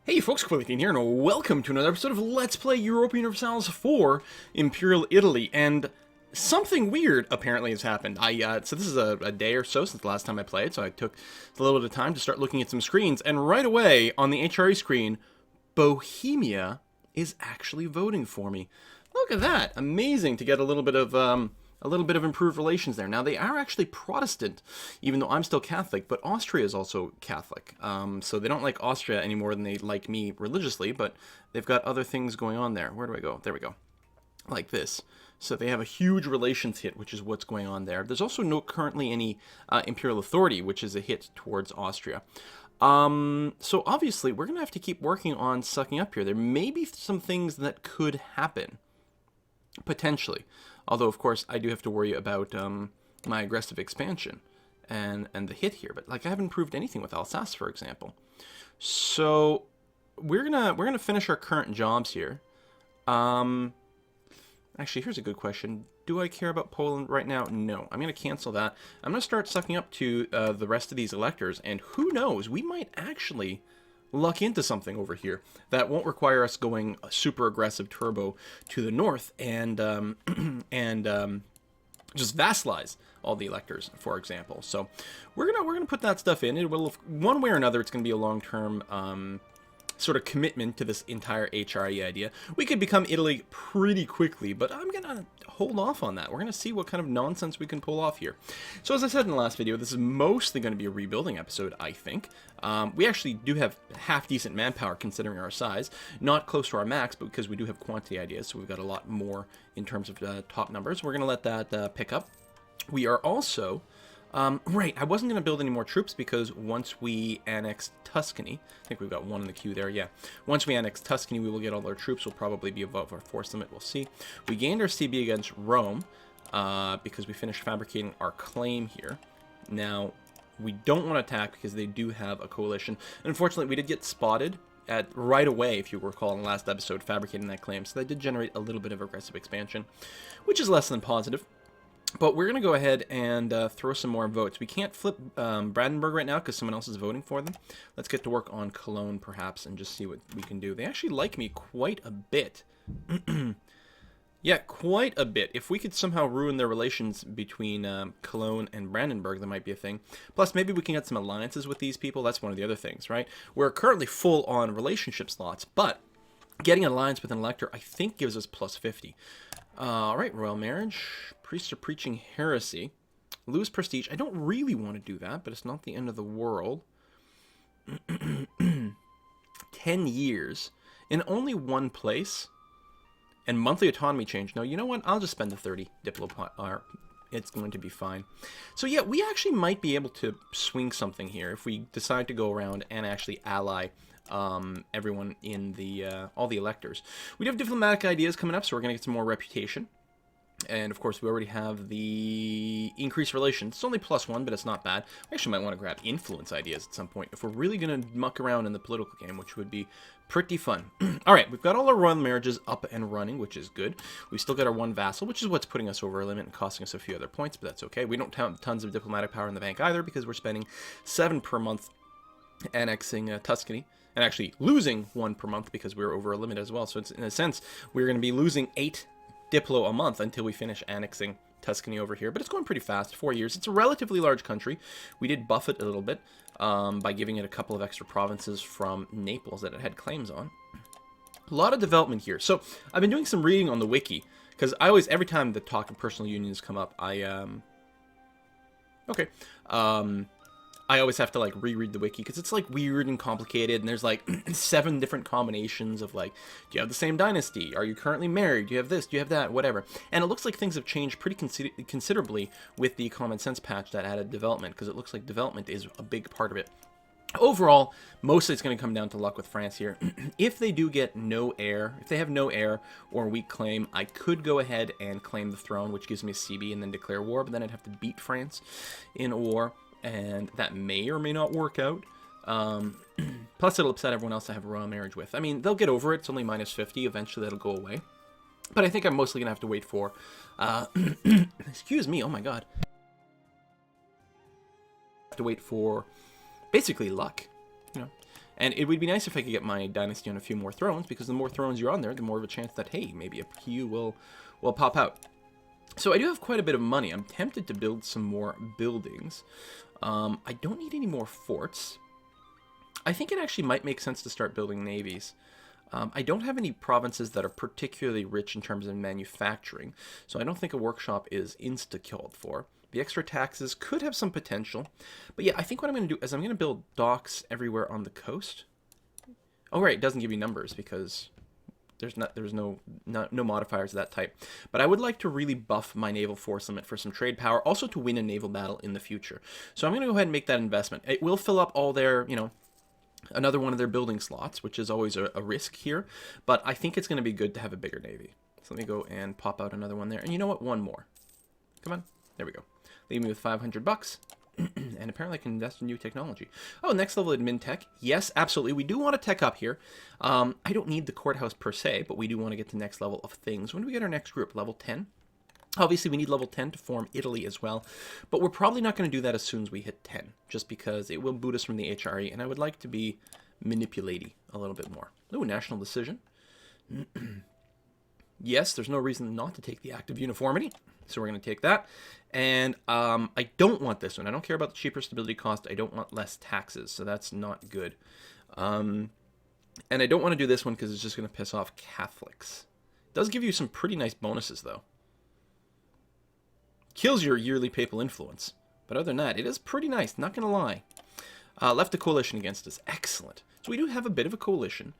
Hey folks, Quillian here, and welcome to another episode of Let's Play Europa Universalis 4 Imperial Italy, and something weird apparently has happened. So this is a day or so since the last time I played, so I took a little bit of time to start looking at some screens, and right away, on the HRE screen, Bohemia is actually voting for me. Look at that! Amazing to get a little bit of improved relations there. Now, they are actually Protestant, even though I'm still Catholic, but Austria is also Catholic. So they don't like Austria any more than they like me religiously, but they've got other things going on there. Where do I go? There we go. Like this. So they have a huge relations hit, which is what's going on there. There's also no currently any imperial authority, which is a hit towards Austria. So obviously, we're going to have to keep working on sucking up here. There may be some things that could happen. Potentially. Although, of course, I do have to worry about my aggressive expansion and the hit here. But, like, I haven't improved anything with Alsace, for example. So, we're gonna finish our current jobs here. Actually, here's a good question. Do I care about Poland right now? No. I'm going to cancel that. I'm going to start sucking up to the rest of these electors. And who knows, we might actually luck into something over here that won't require us going super aggressive turbo to the north and just vassalize all the electors, for example. So we're gonna put that stuff in. It will, one way or another, it's gonna be a long-term sort of commitment to this entire HRE idea. We could become Italy pretty quickly, but I'm gonna hold off on that. We're gonna see what kind of nonsense we can pull off here. So as I said in the last video, this is mostly going to be a rebuilding episode, I think. We actually do have half-decent manpower considering our size. Not close to our max, but because we do have quantity ideas, so we've got a lot more in terms of top numbers. We're going to let that pick up. We are also... right, I wasn't going to build any more troops because once we annex Tuscany, I think we've got one in the queue there, yeah. Once we annex Tuscany, we will get all our troops. We'll probably be above our force limit, we'll see. We gained our CB against Rome because we finished fabricating our claim here. Now, we don't want to attack because they do have a coalition. And unfortunately, we did get spotted right away, if you recall in the last episode, fabricating that claim. So that did generate a little bit of aggressive expansion, which is less than positive. But we're going to go ahead and throw some more votes. We can't flip Brandenburg right now because someone else is voting for them. Let's get to work on Cologne, perhaps, and just see what we can do. They actually like me quite a bit. Yeah, quite a bit. If we could somehow ruin their relations between Cologne and Brandenburg, that might be a thing. Plus, maybe we can get some alliances with these people. That's one of the other things, right? We're currently full on relationship slots, but getting an alliance with an elector, I think, gives us plus 50. All right, royal marriage. Priests are preaching heresy. Lose prestige. I don't really want to do that, but it's not the end of the world. 10 years in only one place. And monthly autonomy change. No, you know what? I'll just spend the 30 diplo. It's going to be fine. So yeah, we actually might be able to swing something here if we decide to go around and actually ally everyone in the all the electors. We do have diplomatic ideas coming up, so we're going to get some more reputation. And of course, we already have the increased relations. It's only +1, but it's not bad. We actually might want to grab influence ideas at some point if we're really going to muck around in the political game, which would be pretty fun. All right, we've got all our royal marriages up and running, which is good. We still got our one vassal, which is what's putting us over our limit and costing us a few other points, but that's okay. We don't have tons of diplomatic power in the bank either because we're spending 7 per month annexing Tuscany. And actually losing 1 per month because we're over a limit as well. So it's, in a sense, we're going to be losing 8 diplo a month until we finish annexing Tuscany over here. But it's going pretty fast, 4 years. It's a relatively large country. We did buff it a little bit by giving it a couple of extra provinces from Naples that it had claims on. A lot of development here. So I've been doing some reading on the wiki because I always, every time the talk of personal unions come up, I always have to, like, reread the wiki, because it's, like, weird and complicated, and there's, like, 7 different combinations of, like, do you have the same dynasty? Are you currently married? Do you have this? Do you have that? Whatever. And it looks like things have changed pretty considerably with the Common Sense patch that added development, because it looks like development is a big part of it. Overall, mostly it's going to come down to luck with France here. If they do get no heir, if they have no heir or a weak claim, I could go ahead and claim the throne, which gives me a CB, and then declare war, but then I'd have to beat France in a war. And that may or may not work out. Plus, it'll upset everyone else I have a royal marriage with. I mean, they'll get over it. It's only -50. Eventually, that'll go away. But I think I'm mostly going to have to wait for... excuse me. Oh, my God. Have to wait for, basically, luck. You know, And it would be nice if I could get my dynasty on a few more thrones, because the more thrones you're on there, the more of a chance that, hey, maybe a Pew will pop out. So I do have quite a bit of money. I'm tempted to build some more buildings. I don't need any more forts. I think it actually might make sense to start building navies. I don't have any provinces that are particularly rich in terms of manufacturing, so I don't think a workshop is insta-killed for. The extra taxes could have some potential. But yeah, I think what I'm going to do is I'm going to build docks everywhere on the coast. Oh, right, it doesn't give you numbers because there's no modifiers of that type. But I would like to really buff my naval force limit for some trade power, also to win a naval battle in the future. So I'm going to go ahead and make that investment. It will fill up all their, another one of their building slots, which is always a risk here. But I think it's going to be good to have a bigger navy. So let me go and pop out another one there. And you know what? One more. Come on. There we go. Leave me with 500 bucks. And apparently I can invest in new technology. Oh, next level admin tech. Yes, absolutely. We do want to tech up here. I don't need the courthouse per se, but we do want to get to next level of things. When do we get our next group? Level 10? Obviously, we need level 10 to form Italy as well. But we're probably not going to do that as soon as we hit 10, just because it will boot us from the HRE, and I would like to be manipulating a little bit more. Oh, national decision. Yes, there's no reason not to take the act of uniformity, so we're going to take that. And I don't want this one. I don't care about the cheaper stability cost. I don't want less taxes, so that's not good. And I don't want to do this one because it's just going to piss off Catholics. It does give you some pretty nice bonuses, though. Kills your yearly papal influence. But other than that, it is pretty nice, not going to lie. Left a coalition against us. Excellent. So we do have a bit of a coalition,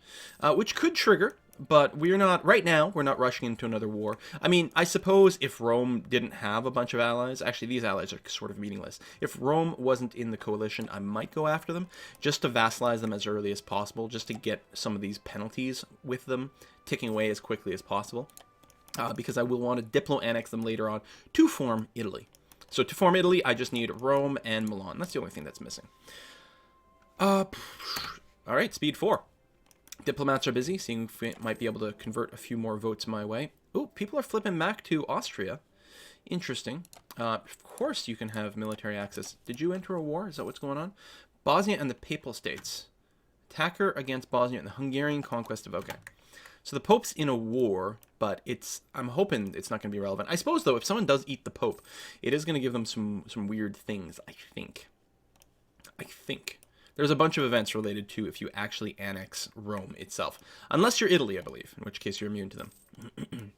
which could trigger, but we're not, right now, we're not rushing into another war. I mean, I suppose if Rome didn't have a bunch of allies, actually these allies are sort of meaningless. If Rome wasn't in the coalition, I might go after them, just to vassalize them as early as possible, just to get some of these penalties with them ticking away as quickly as possible. Because I will want to diplo-annex them later on to form Italy. So to form Italy, I just need Rome and Milan. That's the only thing that's missing. All right, speed 4. Diplomats are busy, seeing if we might be able to convert a few more votes my way. Oh, people are flipping back to Austria. Interesting. Of course you can have military access. Did you enter a war? Is that what's going on? Bosnia and the Papal States. Attacker against Bosnia and the Hungarian conquest of... Okay. So the Pope's in a war, but I'm hoping it's not going to be relevant. I suppose, though, if someone does eat the Pope, it is going to give them some weird things, I think. There's a bunch of events related to if you actually annex Rome itself. Unless you're Italy, I believe, in which case you're immune to them.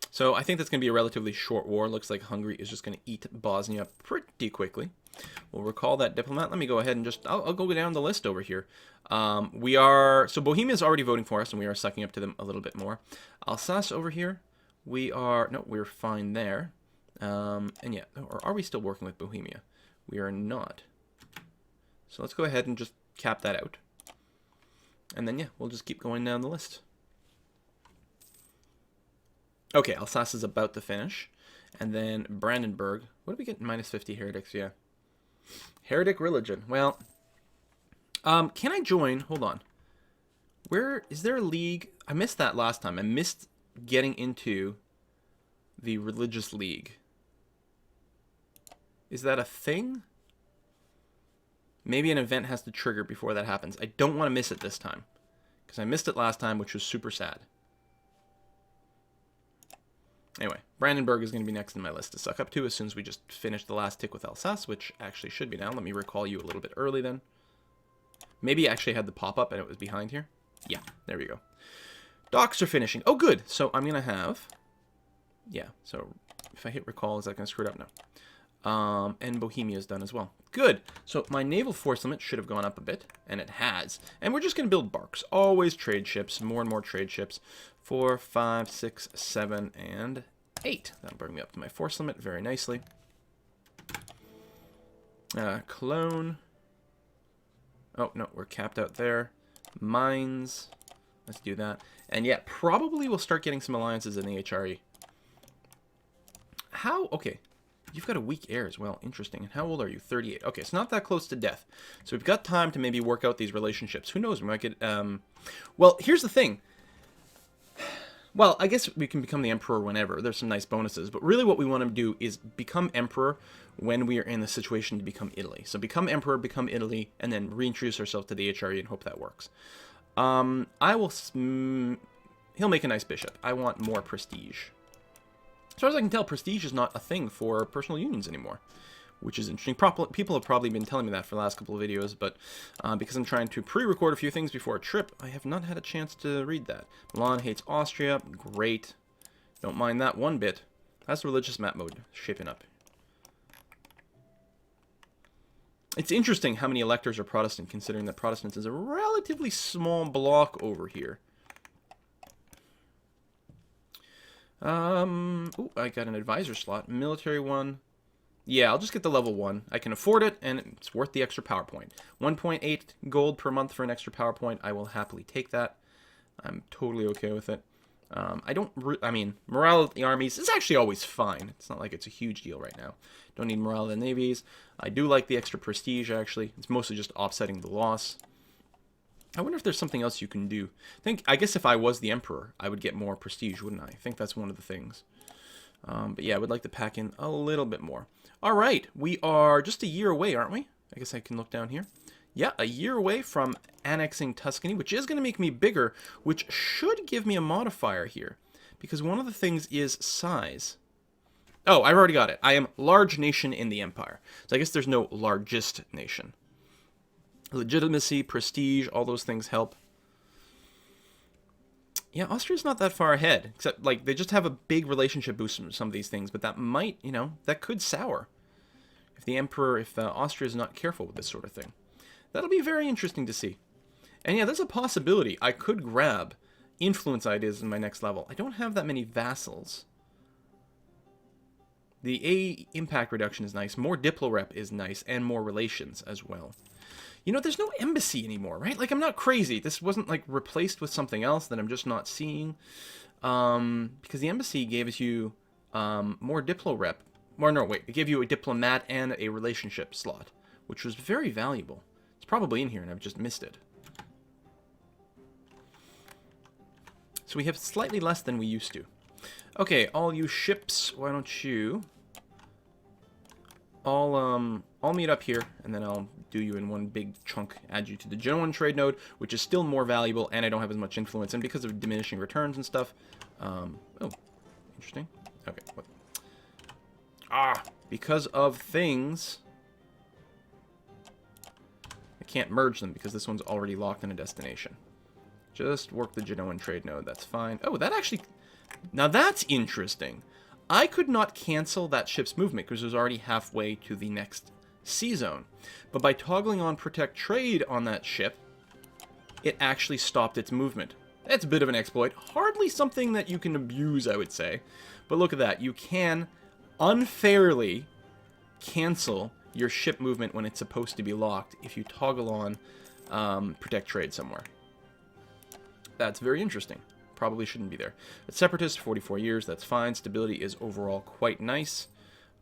So I think that's going to be a relatively short war. Looks like Hungary is just going to eat Bosnia pretty quickly. We'll recall that diplomat. Let me go ahead and just... I'll go down the list over here. So Bohemia is already voting for us, and we are sucking up to them a little bit more. Alsace over here. We're fine there. And yeah, or are we still working with Bohemia? We are not. So let's go ahead and just cap that out. And then, yeah, we'll just keep going down the list. Okay, Alsace is about to finish. And then Brandenburg. What did we get? Minus 50 heretics, yeah. Heretic religion. Well, can I join? Hold on. Where is there a league? I missed that last time. I missed getting into the religious league. Is that a thing? Maybe an event has to trigger before that happens. I don't want to miss it this time, because I missed it last time, which was super sad. Anyway, Brandenburg is going to be next in my list to suck up to as soon as we just finish the last tick with Alsace, which actually should be now. Let me recall you a little bit early then. Maybe I actually had the pop-up and it was behind here. Yeah, there we go. Docks are finishing. Oh, good. So I'm going to have... Yeah, so if I hit recall, is that going to screw it up? No. And Bohemia is done as well. Good. So my naval force limit should have gone up a bit, and it has. And we're just going to build barks. Always trade ships, more and more trade ships. 4, 5, 6, 7, and 8. That'll bring me up to my force limit very nicely. Cologne. Oh, no, we're capped out there. Mines. Let's do that. And yeah, probably we'll start getting some alliances in the HRE. How? Okay. You've got a weak heir as well. Interesting. And how old are you? 38. Okay, it's not that close to death. So we've got time to maybe work out these relationships. Who knows? We might get... Well, here's the thing. Well, I guess we can become the emperor whenever. There's some nice bonuses, but really what we want to do is become emperor when we are in the situation to become Italy. So become emperor, become Italy, and then reintroduce ourselves to the HRE and hope that works. I will... he'll make a nice bishop. I want more prestige. As far as I can tell, prestige is not a thing for personal unions anymore, which is interesting. People have probably been telling me that for the last couple of videos, but because I'm trying to pre-record a few things before a trip, I have not had a chance to read that. Milan hates Austria. Great. Don't mind that one bit. How's the religious map mode shaping up? It's interesting how many electors are Protestant, considering that Protestants is a relatively small block over here. Ooh, I got an advisor slot. Military one. Yeah, I'll just get the level 1. I can afford it, and it's worth the extra PowerPoint. 1.8 gold per month for an extra PowerPoint. I will happily take that. I'm totally okay with it. I mean, morale of the armies is actually always fine. It's not like it's a huge deal right now. Don't need morale of the navies. I do like the extra prestige, actually. It's mostly just offsetting the loss. I wonder if there's something else you can do. I guess if I was the emperor, I would get more prestige, wouldn't I? I think that's one of the things. But yeah, I would like to pack in a little bit more. All right, we are just a year away, aren't we? I guess I can look down here. Yeah, a year away from annexing Tuscany, which is going to make me bigger, which should give me a modifier here. Because one of the things is size. Oh, I've already got it. I am large nation in the empire. So I guess there's no largest nation. Legitimacy, prestige, all those things help. Yeah, Austria's not that far ahead, except, like, they just have a big relationship boost from some of these things, but that might, you know, that could sour. If Austria is not careful with this sort of thing. That'll be very interesting to see. And yeah, there's a possibility I could grab influence ideas in my next level. I don't have that many vassals. The A impact reduction is nice, more diplo rep is nice, and more relations as well. You know, there's no embassy anymore, right? Like, I'm not crazy. This wasn't, like, replaced with something else that I'm just not seeing. Because the embassy gave you more diplo rep. It gave you a diplomat and a relationship slot, which was very valuable. It's probably in here, and I've just missed it. So we have slightly less than we used to. Okay, all you ships, why don't you... I'll meet up here, and then I'll do you in one big chunk, add you to the Genoan trade node, which is still more valuable, and I don't have as much influence, and because of diminishing returns and stuff. Oh, interesting. Okay, what? Because of things, I can't merge them because this one's already locked in a destination. Just work the Genoan trade node, that's fine. Oh, that actually, now that's interesting. I could not cancel that ship's movement because it was already halfway to the next sea zone. But by toggling on Protect Trade on that ship, it actually stopped its movement. That's a bit of an exploit. Hardly something that you can abuse, I would say. But look at that. You can unfairly cancel your ship movement when it's supposed to be locked if you toggle on Protect Trade somewhere. That's very interesting. Probably shouldn't be there. But Separatist, 44 years, that's fine. Stability is overall quite nice.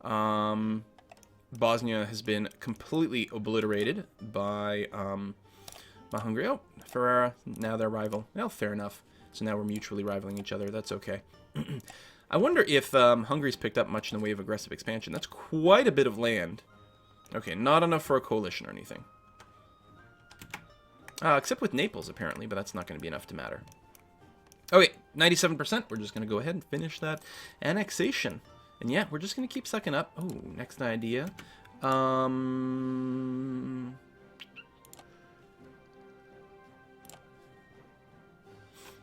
Bosnia has been completely obliterated by Hungary. Oh, Ferrara, now they're rival. Well, fair enough. So now we're mutually rivaling each other. That's okay. I wonder if Hungary's picked up much in the way of aggressive expansion. That's quite a bit of land. Okay, not enough for a coalition or anything. Except with Naples, apparently, but that's not going to be enough to matter. Okay, 97%. We're just going to go ahead and finish that annexation. And yeah, we're just going to keep sucking up. Oh, next idea.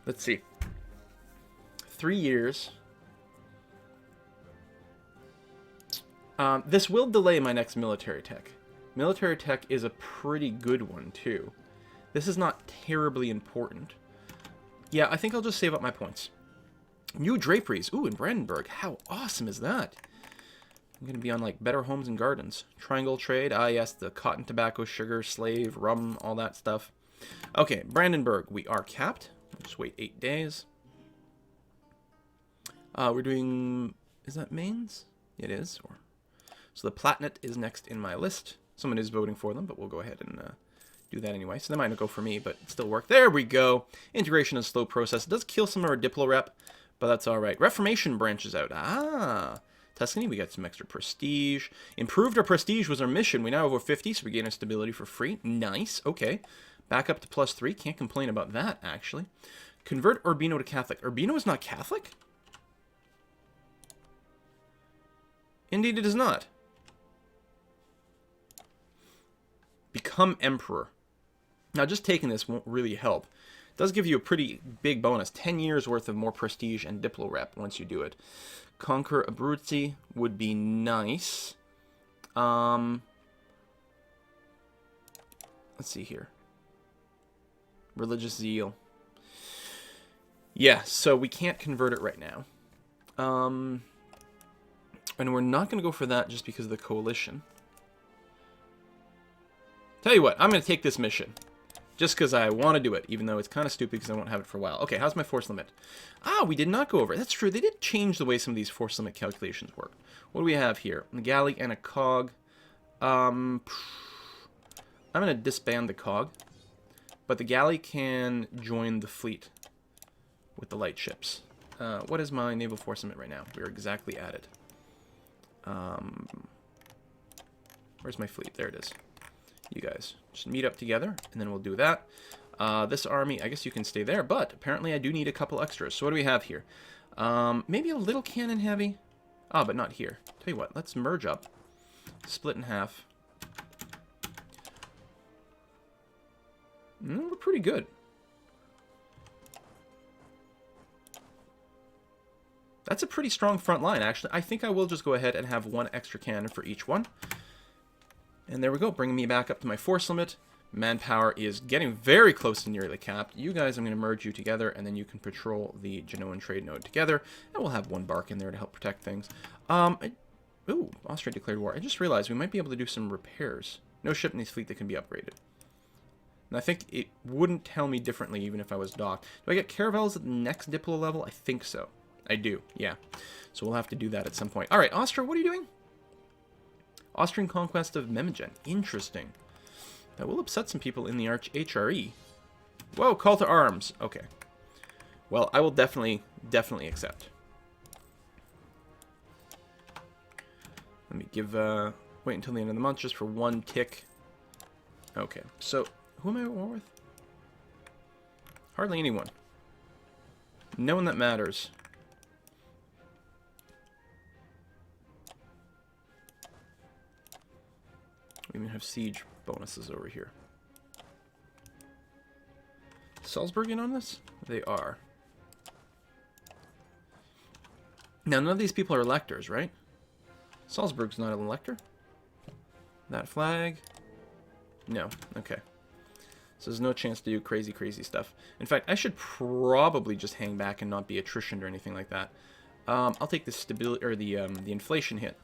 Let's see. 3 years. This will delay my next military tech. Military tech is a pretty good one, too. This is not terribly important. Yeah, I think I'll just save up my points. New draperies. Ooh, in Brandenburg. How awesome is that? I'm going to be on, like, Better Homes and Gardens. Triangle trade. Ah, yes, the cotton, tobacco, sugar, slave, rum, all that stuff. Okay, Brandenburg. We are capped. We'll just wait 8 days. We're doing... Is that mains? It is. So the Platinate is next in my list. Someone is voting for them, but we'll go ahead and do that anyway. So they might not go for me, but it still work. There we go. Integration is a slow process. It does kill some of our Diplo rep, but that's all right. Reformation branches out. Ah, Tuscany, we got some extra prestige. Improved our prestige was our mission. We now have over 50, so we gain our stability for free. Nice. Okay. Back up to +3. Can't complain about that, actually. Convert Urbino to Catholic. Urbino is not Catholic? Indeed it is not. Become Emperor. Now, just taking this won't really help. It does give you a pretty big bonus. 10 years worth of more prestige and Diplo rep once you do it. Conquer Abruzzi would be nice. Let's see here. Religious zeal. Yeah, so we can't convert it right now. And we're not going to go for that just because of the coalition. Tell you what, I'm going to take this mission. Just because I want to do it, even though it's kind of stupid because I won't have it for a while. Okay, how's my force limit? Ah, we did not go over it. That's true. They did change the way some of these force limit calculations work. What do we have here? A galley and a cog. I'm going to disband the cog. But the galley can join the fleet with the light ships. What is my naval force limit right now? We're exactly at it. Where's my fleet? There it is. You guys just meet up together, and then we'll do that. This army, I guess you can stay there, but apparently I do need a couple extras. So what do we have here? Maybe a little cannon heavy. Ah, but not here. Tell you what, let's merge up. Split in half. We're pretty good. That's a pretty strong front line, actually. I think I will just go ahead and have one extra cannon for each one. And there we go, bringing me back up to my force limit. Manpower is getting very close to nearly capped. You guys, I'm going to merge you together, and then you can patrol the Genoan trade node together. And we'll have one bark in there to help protect things. Ooh, Austria declared war. I just realized we might be able to do some repairs. No ship in this fleet that can be upgraded. And I think it wouldn't tell me differently even if I was docked. Do I get caravels at the next Diplo level? I think so. I do, yeah. So we'll have to do that at some point. All right, Austria, what are you doing? Austrian conquest of Memmingen. Interesting. That will upset some people in the HRE. Whoa, call to arms. Okay. Well, I will definitely accept. Let me give, wait until the end of the month just for one tick. Okay, so who am I at war with? Hardly anyone. No one that matters. We even have siege bonuses over here. Salzburg in on this? They are. Now, none of these people are electors, right? Salzburg's not an elector. That flag? No. Okay. So there's no chance to do crazy, crazy stuff. In fact, I should probably just hang back and not be attritioned or anything like that. I'll take the stability or the inflation hit,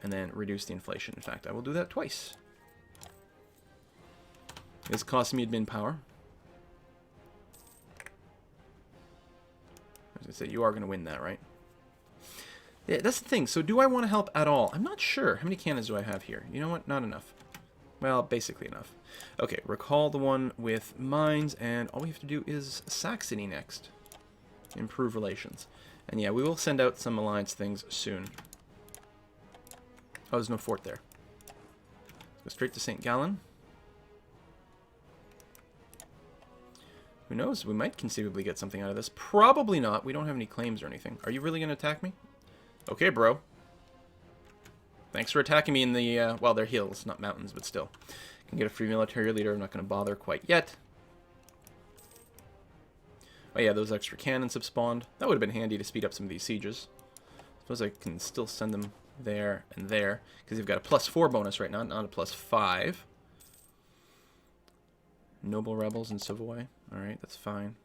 and then reduce the inflation. In fact, I will do that twice. It's costing me admin power. As I say, you are going to win that, right? Yeah, that's the thing. So do I want to help at all? I'm not sure. How many cannons do I have here? You know what? Not enough. Well, basically enough. Okay, recall the one with mines, and all we have to do is Saxony next. Improve relations. And yeah, we will send out some alliance things soon. Oh, there's no fort there. Let's go straight to St. Gallen. Who knows? We might conceivably get something out of this. Probably not. We don't have any claims or anything. Are you really going to attack me? Okay, bro. Thanks for attacking me in the, well, they're hills, not mountains, but still. Can get a free military leader. I'm not going to bother quite yet. Oh yeah, those extra cannons have spawned. That would have been handy to speed up some of these sieges. Suppose I can still send them there and there, because you've got a +4 bonus right now, not a +5. Noble rebels in Savoy. Alright, that's fine.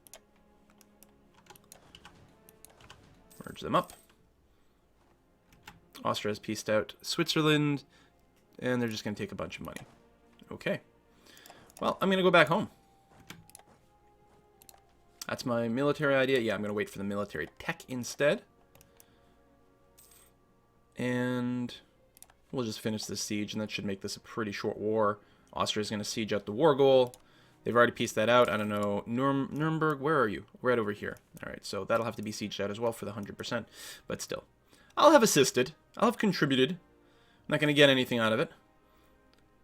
Merge them up. Austria has pieced out Switzerland, and they're just going to take a bunch of money. Okay. Well, I'm going to go back home. That's my military idea. Yeah, I'm going to wait for the military tech instead. And we'll just finish this siege, and that should make this a pretty short war. Austria's going to siege out the war goal. They've already pieced that out. I don't know. Nuremberg, where are you? Right over here. All right, so that'll have to be sieged out as well for the 100%. But still. I'll have assisted. I'll have contributed. I'm not going to get anything out of it.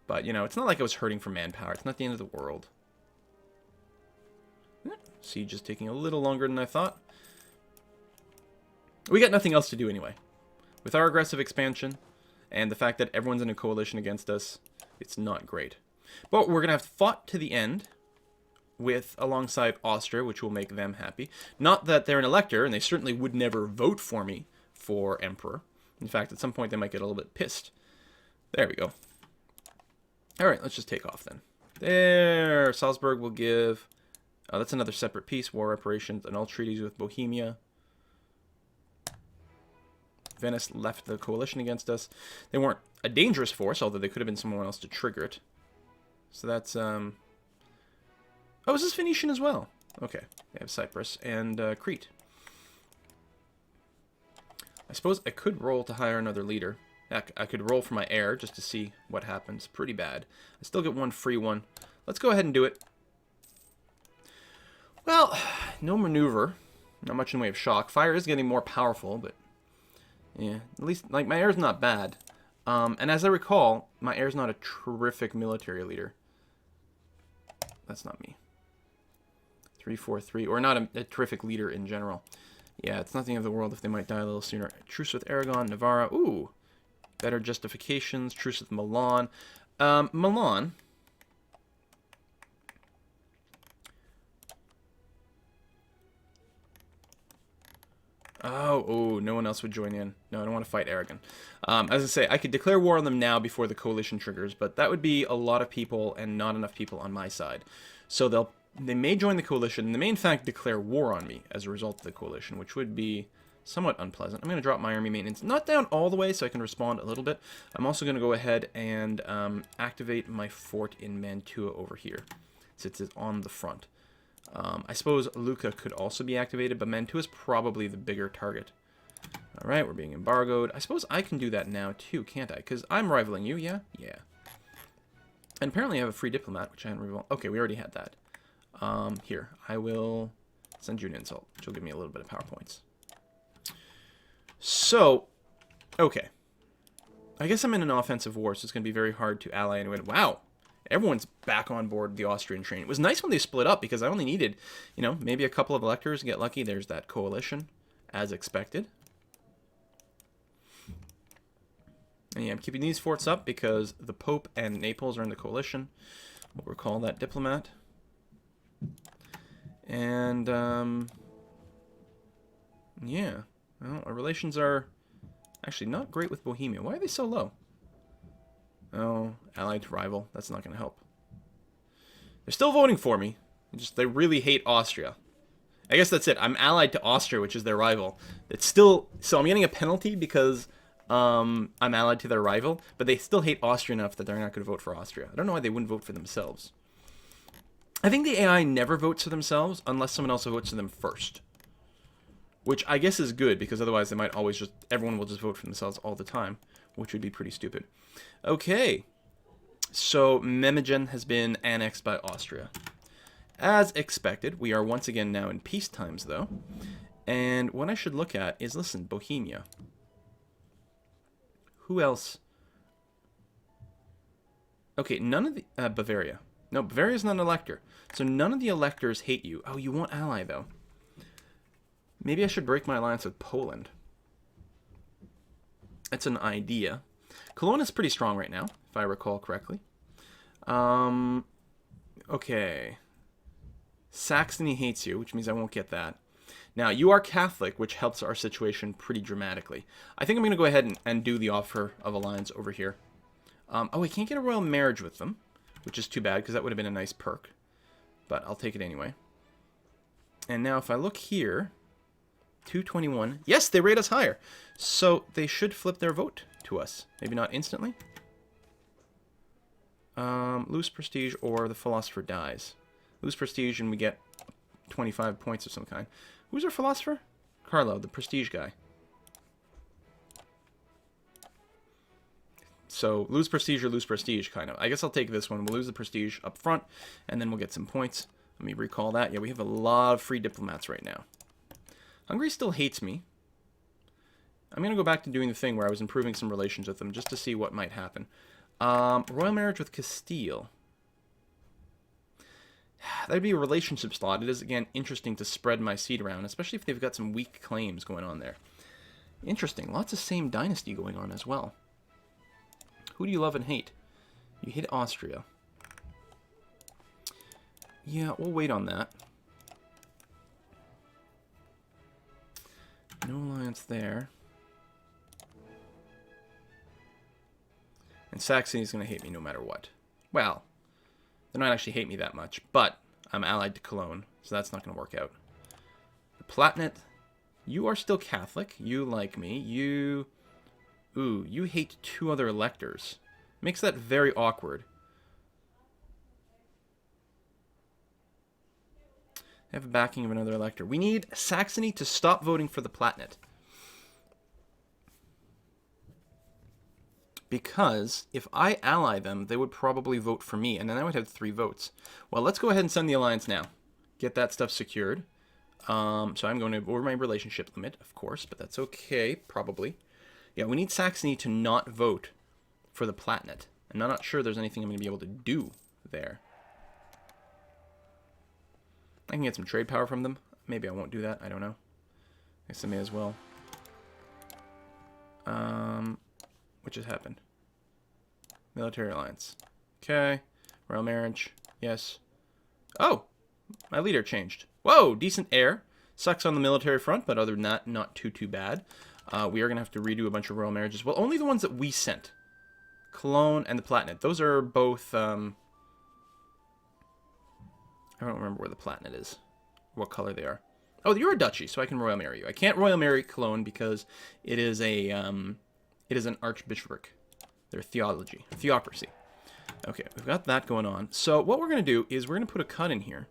But, you know, it's not like I was hurting for manpower. It's not the end of the world. Siege is taking a little longer than I thought. We got nothing else to do anyway. With our aggressive expansion and the fact that everyone's in a coalition against us, it's not great. But we're going to have fought to the end with alongside Austria, which will make them happy. Not that they're an elector, and they certainly would never vote for me for emperor. In fact, at some point they might get a little bit pissed. There we go. All right, let's just take off then. There, Salzburg will give... that's another separate piece. War reparations and all treaties with Bohemia. Venice left the coalition against us. They weren't a dangerous force, although they could have been someone else to trigger it. So that's, oh, is this Phoenician as well? Okay, they have Cyprus and Crete. I suppose I could roll to hire another leader. I could roll for my heir just to see what happens. Pretty bad. I still get one free one. Let's go ahead and do it. Well, no maneuver. Not much in the way of shock. Fire is getting more powerful, but... yeah, at least, like, my heir's not bad. And as I recall, my heir's not a terrific military leader. That's not me. 343, or not a terrific leader in general. Yeah, it's nothing of the world if they might die a little sooner. Truce with Aragon, Navarra. Ooh, better justifications. Truce with Milan. Milan. Oh, no one else would join in. No, I don't want to fight Aragon. As I say, I could declare war on them now before the coalition triggers, but that would be a lot of people and not enough people on my side. So they may join the coalition, and they may in fact declare war on me as a result of the coalition, which would be somewhat unpleasant. I'm going to drop my army maintenance, not down all the way so I can respond a little bit. I'm also going to go ahead and activate my fort in Mantua over here, since it's on the front. I suppose Lucca could also be activated, but Mantua is probably the bigger target. Alright, we're being embargoed. I suppose I can do that now too, can't I? Because I'm rivaling you, yeah? Yeah. And apparently I have a free diplomat, which I haven't rivaled. Okay, we already had that. Here, I will send you an insult, which will give me a little bit of power points. So, okay. I guess I'm in an offensive war, so it's going to be very hard to ally anyone. Wow! Everyone's back on board the Austrian train. It was nice when they split up because I only needed, you know, maybe a couple of electors to get lucky. There's that coalition, as expected. And yeah, I'm keeping these forts up because the Pope and Naples are in the coalition. We'll recall that diplomat. And, yeah. Well, our relations are actually not great with Bohemia. Why are they so low? Oh, allied to rival. That's not going to help. They're still voting for me. They really hate Austria. I guess that's it. I'm allied to Austria, which is their rival. It's still... so I'm getting a penalty because I'm allied to their rival, but they still hate Austria enough that they're not going to vote for Austria. I don't know why they wouldn't vote for themselves. I think the AI never votes for themselves unless someone else votes for them first. Which I guess is good, because otherwise they might always just... everyone will just vote for themselves all the time, which would be pretty stupid. Okay, so Memmingen has been annexed by Austria. As expected, we are once again now in peace times, though. And what I should look at is, listen, Bohemia. Who else? Okay, none of the... Bavaria. No, Bavaria's not an elector. So none of the electors hate you. Oh, you won't ally, though. Maybe I should break my alliance with Poland. That's an idea. Cologne is pretty strong right now, if I recall correctly. Okay. Saxony hates you, which means I won't get that. Now, you are Catholic, which helps our situation pretty dramatically. I think I'm going to go ahead and do the offer of alliance over here. Oh, I can't get a royal marriage with them, which is too bad, because that would have been a nice perk. But I'll take it anyway. And now, if I look here... 221. Yes, they rate us higher. So they should flip their vote to us. Maybe not instantly. Lose prestige or the philosopher dies. Lose prestige and we get 25 points of some kind. Who's our philosopher? Carlo, the prestige guy. So lose prestige or lose prestige, kind of. I guess I'll take this one. We'll lose the prestige up front, and then we'll get some points. Let me recall that. Yeah, we have a lot of free diplomats right now. Hungary still hates me. I'm going to go back to doing the thing where I was improving some relations with them just to see what might happen. Royal marriage with Castile. That'd be a relationship slot. It is, again, interesting to spread my seed around, especially if they've got some weak claims going on there. Interesting. Lots of same dynasty going on as well. Who do you love and hate? You hate Austria. Yeah, we'll wait on that. No alliance there. And Saxony's going to hate me no matter what. Well, they don't actually hate me that much, but I'm allied to Cologne, so that's not going to work out. The Palatinate, you are still Catholic. You like me. You hate 2 other electors. Makes that very awkward. I have a backing of another elector. We need Saxony to stop voting for the Palatinate. Because if I ally them, they would probably vote for me, and then I would have 3 votes. Well, let's go ahead and send the alliance now. Get that stuff secured. So I'm going over my relationship limit, of course, but that's okay, probably. Yeah, we need Saxony to not vote for the Palatinate. And I'm not sure there's anything I'm going to be able to do there. I can get some trade power from them. Maybe I won't do that. I don't know. I guess I may as well. What just happened? Military alliance. Okay. Royal marriage. Yes. Oh! My leader changed. Whoa! Decent heir. Sucks on the military front, but other than that, not too bad. We are going to have to redo a bunch of royal marriages. Well, only the ones that we sent. Cologne and the Palatinate. Those are both... I don't remember where the Palatinate is. What color they are. Oh, you're a duchy, so I can royal marry you. I can't royal marry Cologne because it is a... It is an archbishopric. Their theocracy. Okay, we've got that going on. So what we're going to do is we're going to put a cut in here.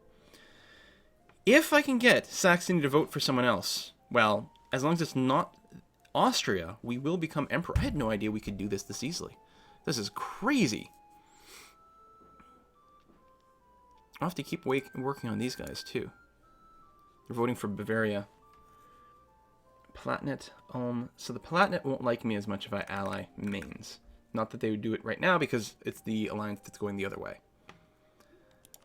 If I can get Saxony to vote for someone else, well, as long as it's not Austria, we will become emperor. I had no idea we could do this easily. This is crazy. I'll have to keep working on these guys, too. They're voting for Bavaria. Palatinate, so the Palatinate won't like me as much if I ally Mainz. Not that they would do it right now, because it's the alliance that's going the other way.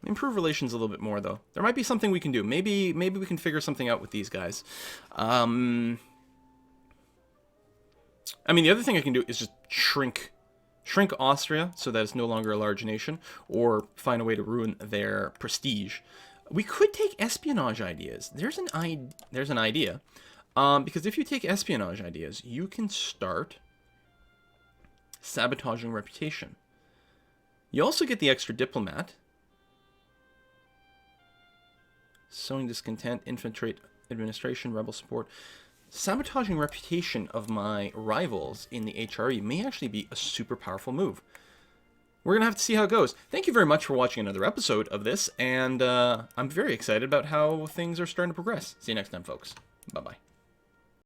Improve relations a little bit more, though. There might be something we can do. Maybe we can figure something out with these guys. I mean, the other thing I can do is just shrink Austria so that it's no longer a large nation, or find a way to ruin their prestige. We could take espionage ideas. There's an idea. Because if you take espionage ideas, you can start sabotaging reputation. You also get the extra diplomat. Sowing discontent, infiltrate administration, rebel support. Sabotaging reputation of my rivals in the HRE may actually be a super powerful move. We're going to have to see how it goes. Thank you very much for watching another episode of this, and I'm very excited about how things are starting to progress. See you next time, folks. Bye-bye.